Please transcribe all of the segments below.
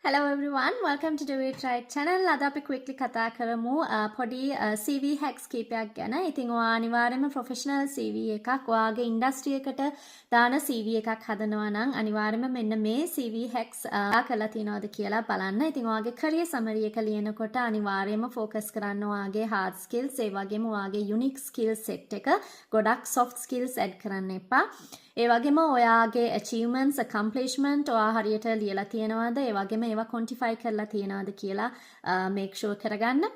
Hello everyone, welcome to Do It Right channel. අද අපි quickly කතා කරමු පොඩි CV hacks කීපයක් ගැන. ඉතින් ඔයා අනිවාර්යයෙන්ම professional CV එකක් ඔයාගේ industry එකට දාන CV එකක් හදනවා නම් අනිවාර්යයෙන්ම මෙන්න මේ CV hacks කරලා තියනවාද කියලා බලන්න. ඉතින් ඔයාගේ career summary එක ලියනකොට අනිවාර්යයෙන්ම focus කරන්න ඔයාගේ hard skills ඒ වගේම ඔයාගේ unique skill set එක ගොඩක් soft skills add කරන්න එපා. ඒ වගේම ඔයාගේ achievements accomplishment ඔයා හරියට ලියලා තියෙනවද ඒ වගේම ඒවා quantify කරලා තියෙනවද කියලා make sure කරගන්න.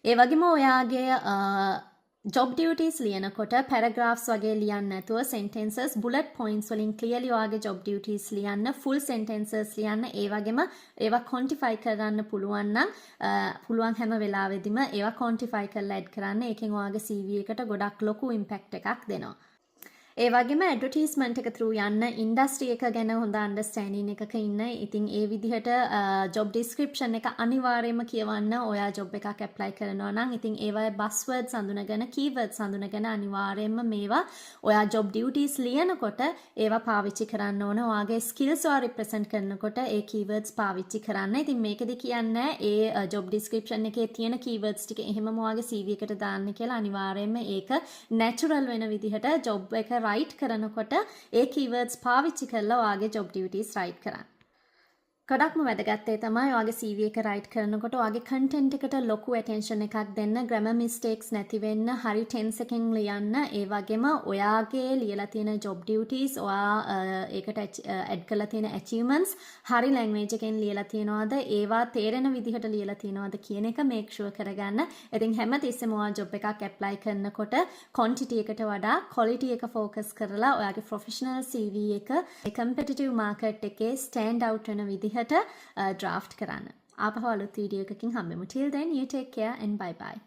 ඒ වගේම ඔයාගේ job duties ලියනකොට paragraphs වගේ ලියන්න නැතුව sentences bullet points වලින් clearly ඔයාගේ job duties ලියන්න full sentences ලියන්න ඒ වගේම ඒවා quantify කරගන්න පුළුවන් නම් පුළුවන් හැම වෙලාවෙදිම ඒවා quantify කරලා add කරන්න. ඒකෙන් ඔයාගේ CV එකට ගොඩක් ලොකු impact එකක් දෙනවා. ඒ වගේම ඇඩ්වර්ටයිස්මන්ට් එක through යන්න ඉන්ඩස්ට්‍රි එක ගැන හොඳ අන්ඩර්ස්ටෑන්ඩින් එකක ඉන්න. ඉතින් ඒ විදිහට ජොබ් ඩිස්ක්‍රිප්ෂන් එක අනිවාර්යයෙන්ම කියවන්න ඔයා ජොබ් එකක් ඇප්ලයි කරනවා නම්. ඉතින් ඒවායේ බස්වර්ඩ්ස් හඳුනගෙන කීවර්ඩ්ස් හඳුනගෙන අනිවාර්යයෙන්ම මේවා ඔයා ජොබ් ඩියුටිස් ලියනකොට ඒවා පාවිච්චි කරන්න ඕන. ඔයාගේ ස්කිල්ස් ඔයා රිප්‍රසන්ට් කරනකොට ඒ කීවර්ඩ්ස් පාවිච්චි කරන්න. ඉතින් මේකෙදි කියන්නේ ඒ ජොබ් ඩිස්ක්‍රිප්ෂන් එකේ තියෙන කීවර්ඩ්ස් ටික එහෙමම ඔයාගේ CV එකට දාන්න කියලා. අනිවාර්යයෙන්ම ඒක නැචරල් වෙන විදිහට ජොබ් එක රයිට් කරනකොට ඒ කීවර්ඩ්ස් පාවිච්චි කරලා ඔයාගේ ජොබ් ඩියුටිස් රයිට් කරන්න. ගොඩක්ම වැදගත් ඒ තමයි ඔයාගේ CV එක රයිට් කරනකොට ඔයාගේ කන්ටෙන්ට් එකට ලොකු ඇටෙන්ෂන් එකක් දෙන්න, grammar mistakes නැති වෙන්න, හරි tense එකෙන් ලියන්න. ඒ වගේම ඔයාගේ ලියලා තියෙන job duties, ඔයා ඒකට add කරලා තියෙන achievements හරි language එකෙන් ලියලා තියෙනවද, ඒවා තේරෙන විදිහට ලියලා තියෙනවද කියන එක make sure කරගන්න. ඉතින් හැමතිස්සෙම ඔයා job එකක් apply කරනකොට quantity එකට වඩා quality එක focus කරලා ඔයාගේ professional CV එක competitive market එකේ stand out වෙන විදිහ draft කරන්න. ආපහු අලුත් වීඩියෝ එකකින් හම්බෙමු. Till then you take care and bye bye.